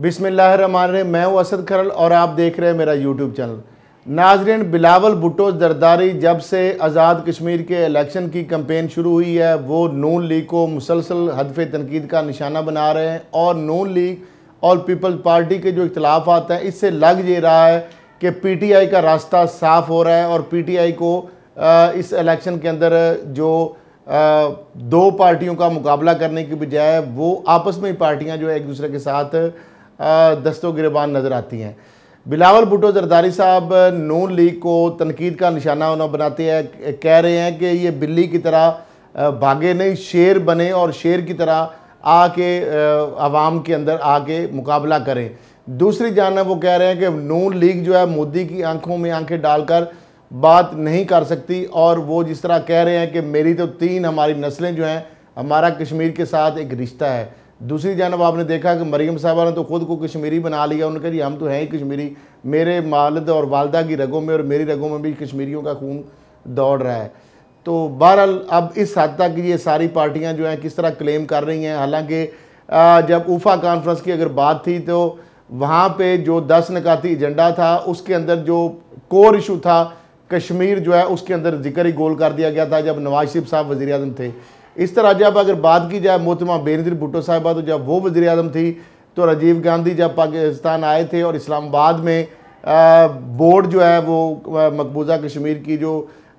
बिस्मिल्लाहिर्रहमानिर्रहीम। मैं हूं असद खरल और आप देख रहे हैं मेरा यूट्यूब चैनल। नाजरीन, बिलावल भुट्टो जरदारी जब से आज़ाद कश्मीर के इलेक्शन की कैंपेन शुरू हुई है वो नून लीग को मुसलसल हदफ तनकीद का निशाना बना रहे हैं और नून लीग और पीपल्स पार्टी के जो इख्तलाफात हैं इससे लग ये रहा है कि PTI का रास्ता साफ़ हो रहा है और PTI को इस इलेक्शन के अंदर जो दो पार्टियों का मुकाबला करने की बजाय वो आपस में ही पार्टियां जो है एक दूसरे के साथ दस्तों गिरबान नज़र आती हैं। बिलावल भुट्टो जरदारी साहब नून लीग को तनकीद का निशाना उन्हें बनाते हैं, कह रहे हैं कि ये बिल्ली की तरह भागे नहीं, शेर बने और शेर की तरह आके आवाम के अंदर आके मुकाबला करें। दूसरी जानब वो कह रहे हैं कि नून लीग जो है मोदी की आंखों में आंखें डालकर बात नहीं कर सकती और वो जिस तरह कह रहे हैं कि मेरी तो 3 हमारी नस्लें जो हैं, हमारा कश्मीर के साथ एक रिश्ता है। दूसरी जानब आपने देखा कि मरीम साहबा ने तो ख़ुद को कश्मीरी बना लिया। उन्होंने कहा जी हम तो हैं ही कश्मीरी, मेरे वालिद और वालदा की रगों में और मेरी रगों में भी कश्मीरियों का खून दौड़ रहा है। तो बहरहाल अब इस हद तक ये सारी पार्टियां जो हैं किस तरह क्लेम कर रही हैं। हालांकि जब उफ़ा कॉन्फ्रेंस की अगर बात थी तो वहाँ पे जो 10 निकाती एजेंडा था उसके अंदर जो कोर इशू था कश्मीर जो है उसके अंदर जिक्र ही गोल कर दिया गया था जब नवाज शरीफ साहब वज़ीर आज़म थे। इस तरह जब अगर बात की जाए मोहतरमा बेनज़ीर भुट्टो साहिबा, तो जब वो वज़ीर आज़म थी तो राजीव गांधी जब पाकिस्तान आए थे और इस्लामाबाद में बोर्ड जो है वो मकबूजा कश्मीर की जो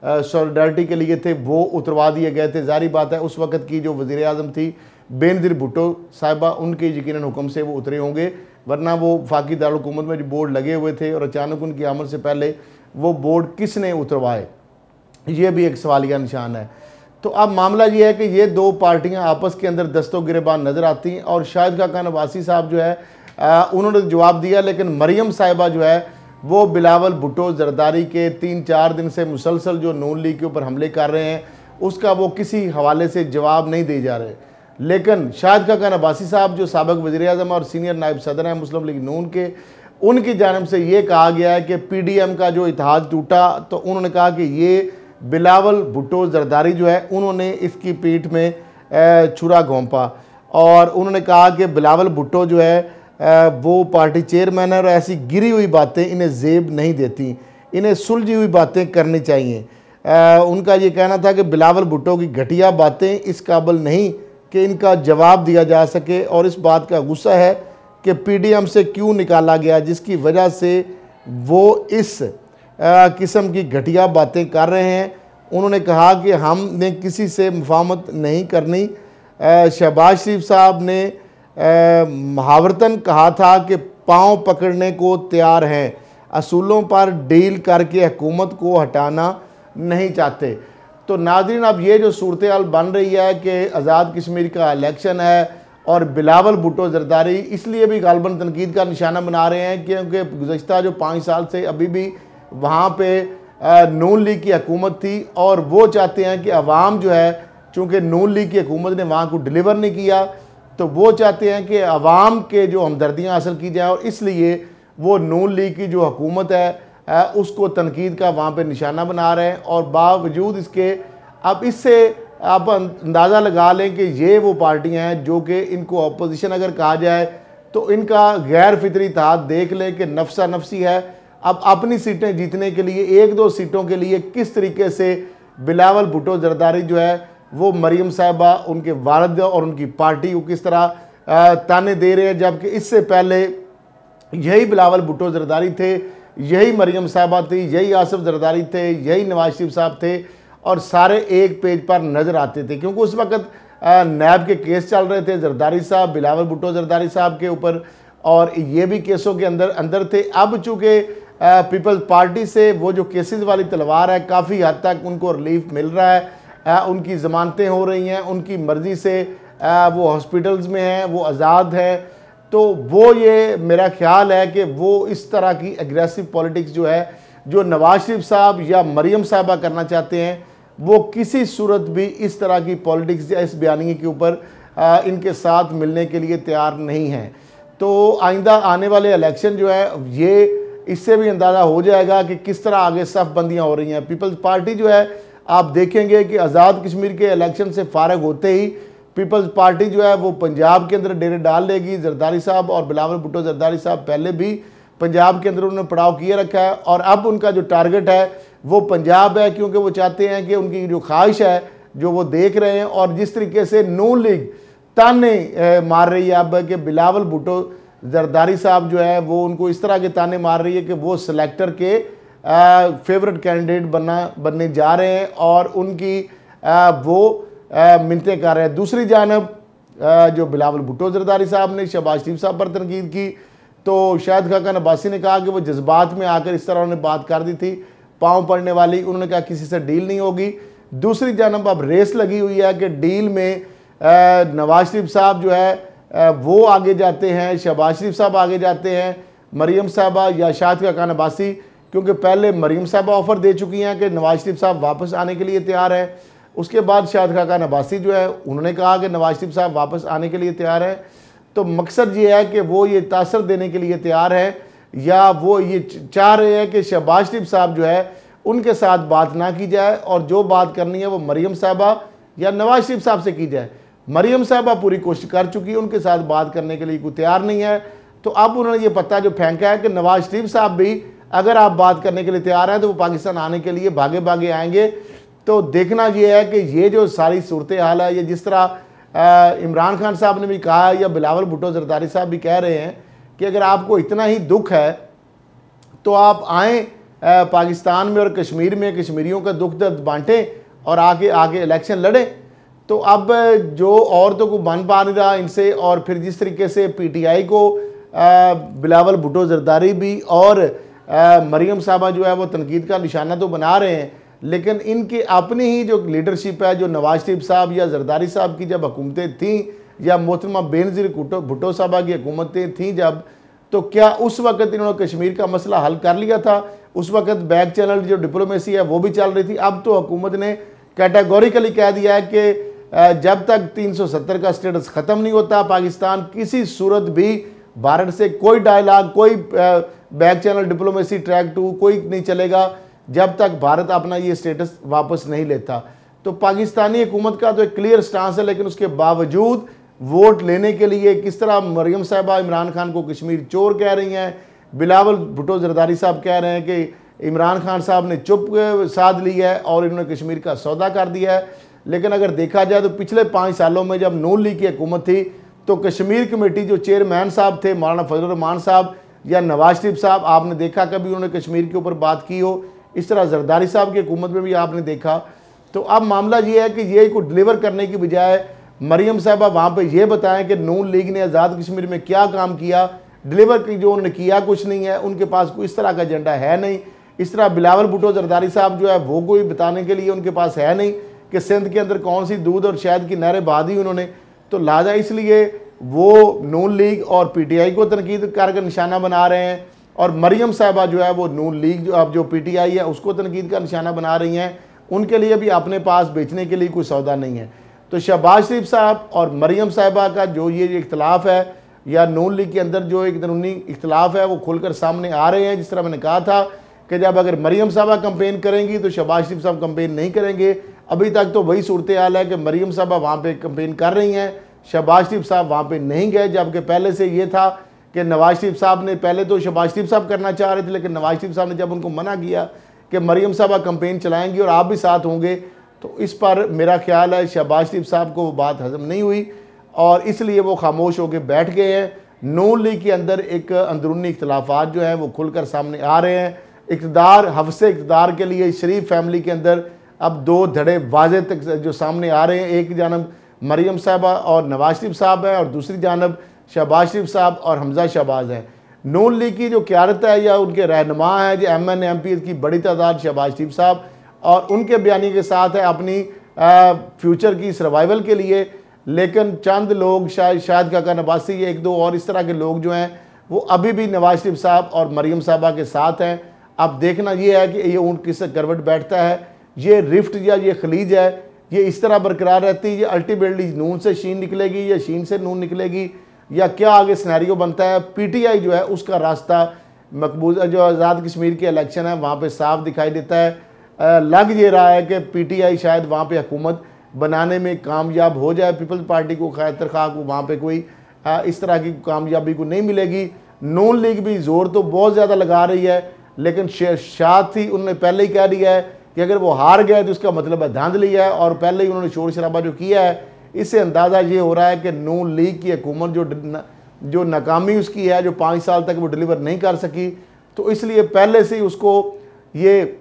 सॉलिडारिटी के लिए थे वो उतरवा दिए गए थे। जारी बात है उस वक़्त की जो वज़ीर आज़म थी बेनज़ीर भुट्टो साहिबा, उनके यकीनन हुक्म से वो उतरे होंगे, वरना वो वफाकी दारुल हुकूमत में जो बोर्ड लगे हुए थे और अचानक उनकी आमद से पहले वो बोर्ड किसने उतरवाए, ये भी एक सवालिया निशान है। तो अब मामला ये है कि ये दो पार्टियां आपस के अंदर दस्तों गिरेबान नज़र आती हैं और शाहिद खान अब्बासी साहब जो है उन्होंने जवाब दिया, लेकिन मरीम साहिबा जो है वो बिलावल भुट्टो जरदारी के 3-4 दिन से मुसलसल जो नून लीग के ऊपर हमले कर रहे हैं उसका वो किसी हवाले से जवाब नहीं दे जा रहे। लेकिन शाहिद खान अब्बासी साहब जो साबिक वज़ीर आज़म और सीनियर नायब सदर हैं मुस्लिम लीग नून के, उनकी जानिब से ये कहा गया है कि PDM का जो इत्तेहाद टूटा तो उन्होंने कहा कि ये बिलावल भुट्टो जरदारी जो है उन्होंने इसकी पीठ में छुरा घोंपा और उन्होंने कहा कि बिलावल भुट्टो जो है वो पार्टी चेयरमैन है और ऐसी गिरी हुई बातें इन्हें जेब नहीं देती, इन्हें सुलझी हुई बातें करनी चाहिए। उनका ये कहना था कि बिलावल भुट्टो की घटिया बातें इस काबिल नहीं कि इनका जवाब दिया जा सके और इस बात का गुस्सा है कि PDM से क्यों निकाला गया जिसकी वजह से वो इस किस्म की घटिया बातें कर रहे हैं। उन्होंने कहा कि हमने किसी से मुफाहमत नहीं करनी। शहबाज शरीफ साहब ने मुहावरतन कहा था कि पाँव पकड़ने को तैयार हैं, असूलों पर डील करके हुकूमत को हटाना नहीं चाहते। तो नाज़रीन, अब ये जो सूरत हाल बन रही है कि आज़ाद कश्मीर का इलेक्शन है और बिलावल भुट्टो जरदारी इसलिए भी गालबन तनकीद का निशाना बना रहे हैं क्योंकि गुज़श्ता जो 5 साल से अभी भी वहाँ पे नून लीग की हुकूमत थी और वो चाहते हैं कि अवाम जो है, चूँकि नून लीग की हुकूमत ने वहाँ को डिलीवर नहीं किया तो वो चाहते हैं कि अवाम के जो हमदर्दियाँ हासिल की जाएँ और इसलिए वो नून लीग की जो हुकूमत है उसको तनकीद का वहाँ पे निशाना बना रहे हैं। और बावजूद इसके अब इससे आप अंदाज़ा लगा लें कि ये वो पार्टियाँ हैं जो कि इनको अपोजिशन अगर कहा जाए तो इनका गैर फितरी इत्तेहाद देख लें कि नफसा नफसी है। अब अपनी सीटें जीतने के लिए 1-2 सीटों के लिए किस तरीके से बिलावल भुट्टो जरदारी जो है वो मरीम साहिबा, उनके वालिद और उनकी पार्टी को किस तरह ताने दे रहे हैं, जबकि इससे पहले यही बिलावल भुट्टो जरदारी थे, यही मरीम साहिबा थी, यही आसिफ जरदारी थे, यही नवाज शरीफ साहब थे और सारे एक पेज पर नज़र आते थे क्योंकि उस वक़्त नैब के केस चल रहे थे जरदारी साहब, बिलावल भुट्टो जरदारी साहब के ऊपर और ये भी केसों के अंदर थे। अब चूँकि पीपल्स पार्टी से वो जो केसेस वाली तलवार है काफ़ी हद तक उनको रिलीफ मिल रहा है, उनकी ज़मानतें हो रही हैं, उनकी मर्ज़ी से वो हॉस्पिटल्स में हैं, वो आज़ाद है। तो वो ये मेरा ख्याल है कि वो इस तरह की एग्रेसिव पॉलिटिक्स जो है जो नवाज शरीफ साहब या मरीम साहिबा करना चाहते हैं वो किसी सूरत भी इस तरह की पॉलिटिक्स या इस बयानी के ऊपर इनके साथ मिलने के लिए तैयार नहीं हैं। तो आइंदा आने वाले इलेक्शन जो है ये इससे भी अंदाज़ा हो जाएगा कि किस तरह आगे सफ बंदियाँ हो रही हैं। पीपल्स पार्टी जो है आप देखेंगे कि आज़ाद कश्मीर के इलेक्शन से फारग होते ही पीपल्स पार्टी जो है वो पंजाब के अंदर डेरे डाल लेगी। जरदारी साहब और बिलावल भुट्टो जरदारी साहब पहले भी पंजाब के अंदर उन्होंने पड़ाव किए रखा है और अब उनका जो टारगेट है वो पंजाब है, क्योंकि वो चाहते हैं कि उनकी जो ख्वाहिश है जो वो देख रहे हैं और जिस तरीके से नून लीग ताने मार रही है अब कि बिलावल भुट्टो जरदारी साहब जो है वो उनको इस तरह के ताने मार रही है कि वो सिलेक्टर के फेवरेट कैंडिडेट बनने जा रहे हैं और उनकी वो मिन्नतें कर रहे हैं। दूसरी जानब जो बिलावल भुट्टो जरदारी साहब ने शहबाज शरीफ साहब पर तनकीद की तो शाहिद खाकन अब्बासी ने कहा कि वो जज्बात में आकर इस तरह उन्होंने बात कर दी थी, पाँव पड़ने वाली। उन्होंने कहा किसी से डील नहीं होगी। दूसरी जानब अब रेस लगी हुई है कि डील में नवाज शरीफ साहब जो है वो आगे जाते हैं, शहबाज शरीफ साहब आगे जाते हैं, मरीम साहबा या शाहिद खाकन अब्बासी, क्योंकि पहले मरीम साहबा ऑफ़र दे चुकी हैं कि नवाज शरीफ साहब वापस आने के लिए तैयार है। उसके बाद शाहिद खाकन अब्बासी जो है उन्होंने कहा कि नवाज शरीफ साहब वापस आने के लिए तैयार है। तो मकसद ये है कि वो ये तासर देने के लिए तैयार है या वो ये चाह रहे हैं कि शहबाज शरीफ साहब जो है उनके साथ बात ना की जाए और जो बात करनी है वो मरीम साहबा या नवाज शरीफ साहब से की जाए। मरीम साहबा पूरी कोशिश कर चुकी है, उनके साथ बात करने के लिए कोई तैयार नहीं है। तो अब उन्होंने ये पत्ता जो फेंका है कि नवाज शरीफ साहब भी अगर आप बात करने के लिए तैयार हैं तो वो पाकिस्तान आने के लिए भागे भागे आएंगे। तो देखना ये है कि ये जो सारी सूरत हाल है, ये जिस तरह इमरान खान साहब ने भी कहा या बिलावल भुट्टो जरदारी साहब भी कह रहे हैं कि अगर आपको इतना ही दुख है तो आप आएँ पाकिस्तान में और कश्मीर में कश्मीरियों का दुख दर्द बांटें और आगे इलेक्शन लड़ें। तो अब जो औरतों को बन पा नहीं रहा इनसे, और फिर जिस तरीके से पीटीआई को बिलावल भुट्टो जरदारी भी और मरीम साहबा जो है वो तनकीद का निशाना तो बना रहे हैं, लेकिन इनकी अपनी ही जो लीडरशिप है, जो नवाज शरीफ साहब या जरदारी साहब की जब हुकूमतें थीं या मोहतरमा बेनज़ीर भुट्टो साहबा की हुकूमतें थीं जब, तो क्या उस वक्त इन्होंने कश्मीर का मसला हल कर लिया था? उस वक्त बैक चैनल जो डिप्लोमेसी है वो भी चल रही थी। अब तो हुकूमत ने कैटेगोरिकली कह दिया है कि जब तक 370 का स्टेटस ख़त्म नहीं होता पाकिस्तान किसी सूरत भी भारत से कोई डायलॉग, कोई बैक चैनल डिप्लोमेसी ट्रैक 2 कोई नहीं चलेगा जब तक भारत अपना ये स्टेटस वापस नहीं लेता। तो पाकिस्तानी हुकूमत का तो एक क्लियर स्टांस है, लेकिन उसके बावजूद वोट लेने के लिए किस तरह मरीम साहबा इमरान खान को कश्मीर चोर कह रही हैं, बिलावल भुट्टो जरदारी साहब कह रहे हैं कि इमरान खान साहब ने चुप साध ली है और इन्होंने कश्मीर का सौदा कर दिया है। लेकिन अगर देखा जाए तो पिछले 5 सालों में जब नून लीग की हुकूमत थी तो कश्मीर कमेटी जो चेयरमैन साहब थे मौलाना फजल रहमान साहब या नवाज शरीफ साहब, आपने देखा कभी उन्होंने कश्मीर के ऊपर बात की हो? इस तरह जरदारी साहब की हुकूमत में भी आपने देखा। तो अब मामला ये है कि ये को डिलीवर करने की बजाय मरीम साहबा वहाँ पे ये बताएं कि नून लीग ने आज़ाद कश्मीर में क्या काम किया, डिलीवर की जो उन्होंने किया कुछ नहीं है। उनके पास कोई इस तरह का एजेंडा है नहीं। इस तरह बिलावल भुट्टो जरदारी साहब जो है वो कोई बताने के लिए उनके पास है नहीं कि सिंध के अंदर कौन सी दूध और शहद की नहरें बहा दी उन्होंने। तो लिहाजा इसलिए वो नून लीग और पीटीआई को तनकीद कर निशाना बना रहे हैं और मरीम साहबा जो है वो नून लीग जो अब जो पीटीआई है उसको तनकीद का निशाना बना रही हैं। उनके लिए भी अपने पास बेचने के लिए कोई सौदा नहीं है। तो शहबाज शरीफ साहब और मरीम साहबा का जो ये इख्तलाफ है या नून लीग के अंदर जो एक अंदरूनी इख्तलाफ है वो खुलकर सामने आ रहे हैं। जिस तरह मैंने कहा था कि जब अगर मरीम साहबा कंपेन करेंगी तो शहबाज शरीफ साहब कंपेन नहीं करेंगे। अभी तक तो वही सूरत हाल है कि मरीम साहबा वहाँ पे कंपेन कर रही हैं, शहबाज शरीफ साहब वहाँ पे नहीं गए। जबकि पहले से ये था कि नवाज शरीफ साहब ने पहले तो शहबाज शरीफ साहब करना चाह रहे थे, लेकिन नवाज शरीफ साहब ने जब उनको मना किया कि मरीम साहबा कंपेन चलाएंगी और आप भी साथ होंगे, तो इस पर मेरा ख्याल है शहबाज शरीफ साहब को वो बात हजम नहीं हुई और इसलिए वो खामोश होकर बैठ गए हैं। नून लीग के अंदर एक अंदरूनी इख्तलाफात जो हैं वो खुलकर सामने आ रहे हैं। इक़्तिदार, हफ्से इक़्तिदार के लिए शरीफ फैमिली के अंदर अब 2 धड़े वाज़े तक जो सामने आ रहे हैं। एक जानब मरीम साहबा और नवाज शरीफ साहब हैं और दूसरी जानब शहबाज शरीफ साहब और हमजा शहबाज हैं। नून लीग की जो क़यादत है या उनके रहनुमा है जो MNMP की बड़ी तादाद शहबाज शरीफ साहब और उनके बयानी के साथ है अपनी फ्यूचर की सर्वाइवल के लिए। लेकिन चंद लोग शाहिद खाकन अब्बासी या 1-2 और इस तरह के लोग जो हैं वो अभी भी नवाज शरीफ साहब और मरीम साहबा के साथ हैं। अब देखना ये है कि ये ऊँट किस करवट बैठता है, ये रिफ्ट या ये खलीज है ये इस तरह बरकरार रहती है, ये अल्टीमेटली नून से शीन निकलेगी या शीन से नून निकलेगी या क्या आगे सिनेरियो बनता है। पीटीआई जो है उसका रास्ता मकबूजा जो आज़ाद कश्मीर के इलेक्शन है वहाँ पे साफ दिखाई देता है। लग ये रहा है कि पीटीआई शायद वहाँ पे हुकूमत बनाने में कामयाब हो जाए पीपल्स पार्टी को, खैर खा को वहाँ पे कोई इस तरह की कामयाबी को नहीं मिलेगी। नून लीग भी ज़ोर तो बहुत ज़्यादा लगा रही है, लेकिन साथ ही उन्होंने पहले ही कह दिया है कि अगर वो हार गए तो इसका मतलब है धांधली है, और पहले ही उन्होंने शोर शराबा जो किया है, इससे अंदाज़ा ये हो रहा है कि नून लीग की हुकूमत जो नाकामी उसकी है, जो 5 साल तक वो डिलीवर नहीं कर सकी, तो इसलिए पहले से ही उसको ये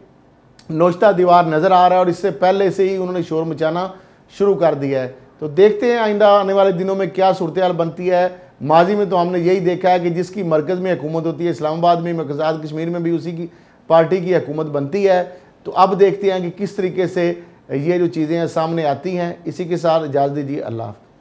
नोचता दीवार नज़र आ रहा है, और इससे पहले से ही उन्होंने शोर मचाना शुरू कर दिया है। तो देखते हैं आइंदा आने वाले दिनों में क्या सूरत हाल बनती है। माजी में तो हमने यही देखा है कि जिसकी मरकज़ में हुकूमत होती है, इस्लामाबाद में, आज़ाद कश्मीर में भी उसी की पार्टी की हुकूमत बनती है। तो अब देखते हैं कि किस तरीके से ये जो चीज़ें हैं सामने आती हैं। इसी के साथ इजाज़त दीजिए, अल्लाह हाफ़िज़।